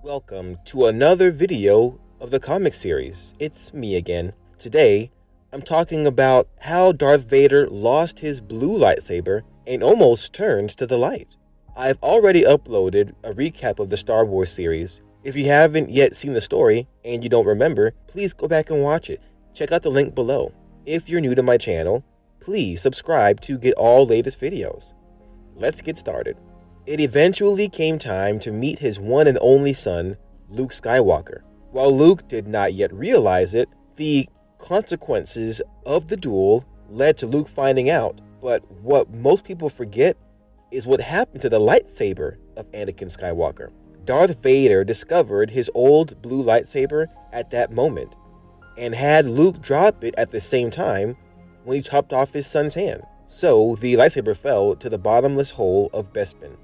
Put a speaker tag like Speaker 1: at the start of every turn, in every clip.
Speaker 1: Welcome to another video of the comic series. It's me again. Today, I'm talking about how Darth Vader lost his blue lightsaber and almost turned to the light. I've already uploaded a recap of the Star Wars series. If you haven't yet seen the story and you don't remember, please go back and watch it. Check out the link below. If you're new to my channel, please subscribe to get all latest videos. Let's get started. It eventually came time to meet his one and only son, Luke Skywalker. While Luke did not yet realize it, the consequences of the duel led to Luke finding out. But what most people forget is what happened to the lightsaber of Anakin Skywalker. Darth Vader discovered his old blue lightsaber at that moment and had Luke drop it at the same time when he chopped off his son's hand. So the lightsaber fell to the bottomless hole of Bespin.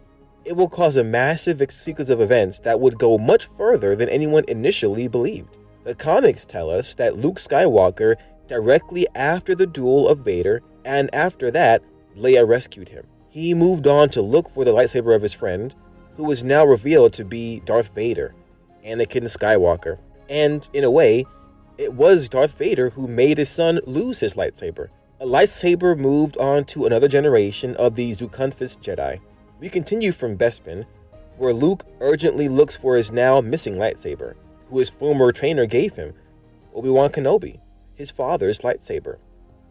Speaker 1: It will cause a massive sequence of events that would go much further than anyone initially believed. The comics tell us that Luke Skywalker directly after the duel of Vader, and after that, Leia rescued him. He moved on to look for the lightsaber of his friend, who was now revealed to be Darth Vader, Anakin Skywalker. And in a way, it was Darth Vader who made his son lose his lightsaber. A lightsaber moved on to another generation of the Zukunfis Jedi. We continue from Bespin, where Luke urgently looks for his now missing lightsaber, who his former trainer gave him, Obi-Wan Kenobi, his father's lightsaber.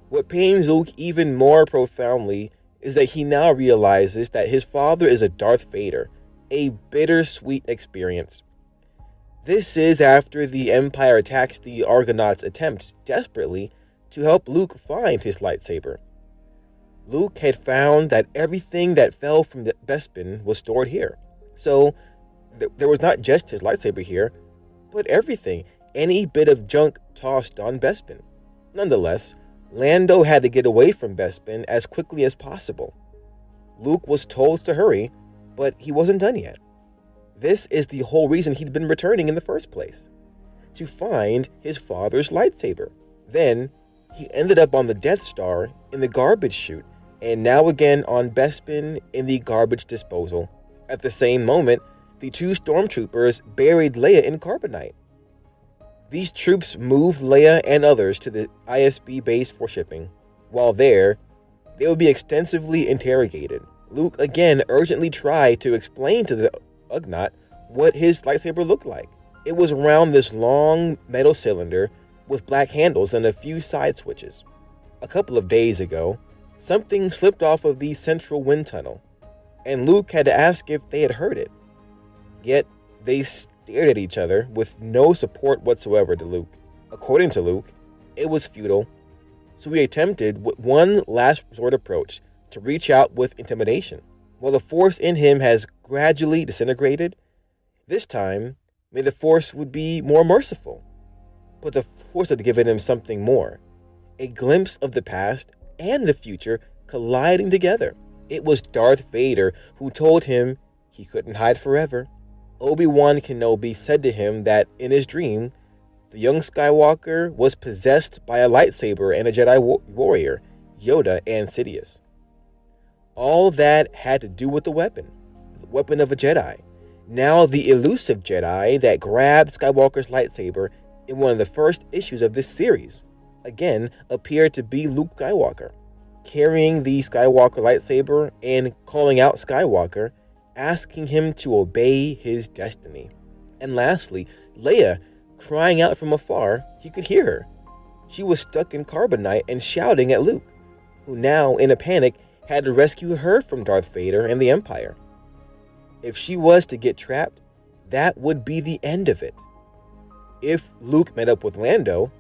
Speaker 1: What pains Luke even more profoundly is that he now realizes that his father is a Darth Vader, a bittersweet experience. This is after the Empire attacks the Argonauts' attempts desperately to help Luke find his lightsaber. Luke had found that everything that fell from the Bespin was stored here. So there was not just his lightsaber here, but everything, any bit of junk tossed on Bespin. Nonetheless, Lando had to get away from Bespin as quickly as possible. Luke was told to hurry, but he wasn't done yet. This is the whole reason he'd been returning in the first place, to find his father's lightsaber. Then, he ended up on the Death Star in the garbage chute, and now again on Bespin in the garbage disposal. At the same moment, the two stormtroopers buried Leia in carbonite. These troops moved Leia and others to the ISB base for shipping. While there, they would be extensively interrogated. Luke again urgently tried to explain to the Ugnaught what his lightsaber looked like. It was around this long metal cylinder with black handles and a few side switches. A couple of days ago, something slipped off of the central wind tunnel, and Luke had to ask if they had heard it. Yet, they stared at each other with no support whatsoever to Luke. According to Luke, it was futile, so he attempted one last resort approach to reach out with intimidation. While the force in him has gradually disintegrated, this time, may the force would be more merciful. But the force had given him something more, a glimpse of the past and the future colliding together. It was Darth Vader who told him he couldn't hide forever. Obi-Wan Kenobi said to him that in his dream, the young Skywalker was possessed by a lightsaber and a Jedi warrior, Yoda and Sidious. All that had to do with the weapon of a Jedi. Now the elusive Jedi that grabbed Skywalker's lightsaber in one of the first issues of this series again appeared to be Luke Skywalker, carrying the Skywalker lightsaber and calling out Skywalker, asking him to obey his destiny. And lastly, Leia crying out from afar. He could hear her. She was stuck in carbonite and shouting at Luke, who now, in a panic, had to rescue her from Darth Vader and the Empire. If she was to get trapped, that would be the end of it. If Luke met up with Lando,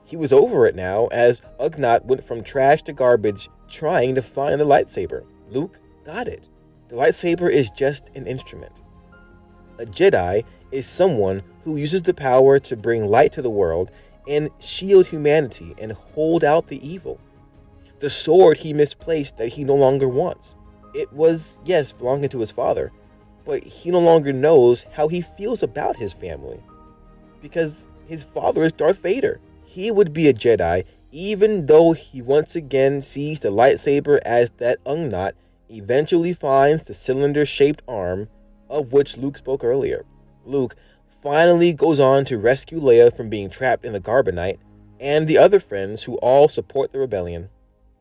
Speaker 1: he was over it now, as Ugnaught went from trash to garbage trying to find the lightsaber. Luke got it. The lightsaber is just an instrument. A Jedi is someone who uses the power to bring light to the world and shield humanity and hold out the evil. The sword he misplaced that he no longer wants. It was, yes, belonging to his father, but he no longer knows how he feels about his family, because his father is Darth Vader. He would be a Jedi even though he once again sees the lightsaber as that Ugnaught eventually finds the cylinder-shaped arm of which Luke spoke earlier. Luke finally goes on to rescue Leia from being trapped in the Carbonite and the other friends who all support the rebellion.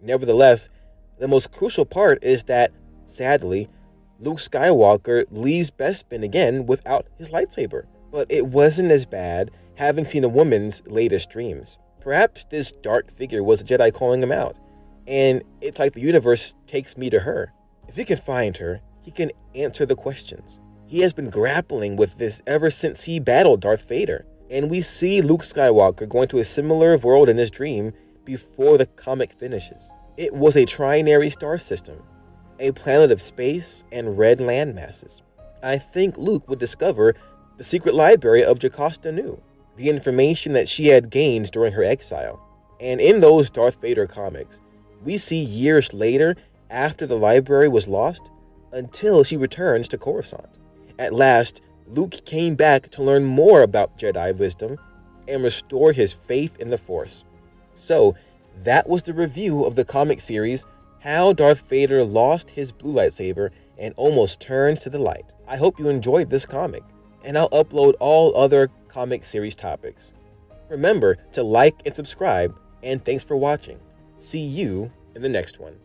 Speaker 1: Nevertheless, the most crucial part is that, sadly, Luke Skywalker leaves Bespin again without his lightsaber. But it wasn't as bad having seen a woman's latest dreams. Perhaps this dark figure was a Jedi calling him out, and it's like the universe takes me to her. If he can find her, he can answer the questions. He has been grappling with this ever since he battled Darth Vader, and we see Luke Skywalker going to a similar world in his dream before the comic finishes. It was a trinary star system, a planet of space and red land masses. I think Luke would discover the secret library of Jocasta Nu, the information that she had gained during her exile. And in those Darth Vader comics, we see years later, after the library was lost, until she returns to Coruscant. At last, Luke came back to learn more about Jedi wisdom and restore his faith in the Force. So, that was the review of the comic series, How Darth Vader Lost His Blue Lightsaber and Almost Turns to the Light. I hope you enjoyed this comic, and I'll upload all other comic series topics. Remember to like and subscribe, and thanks for watching. See you in the next one.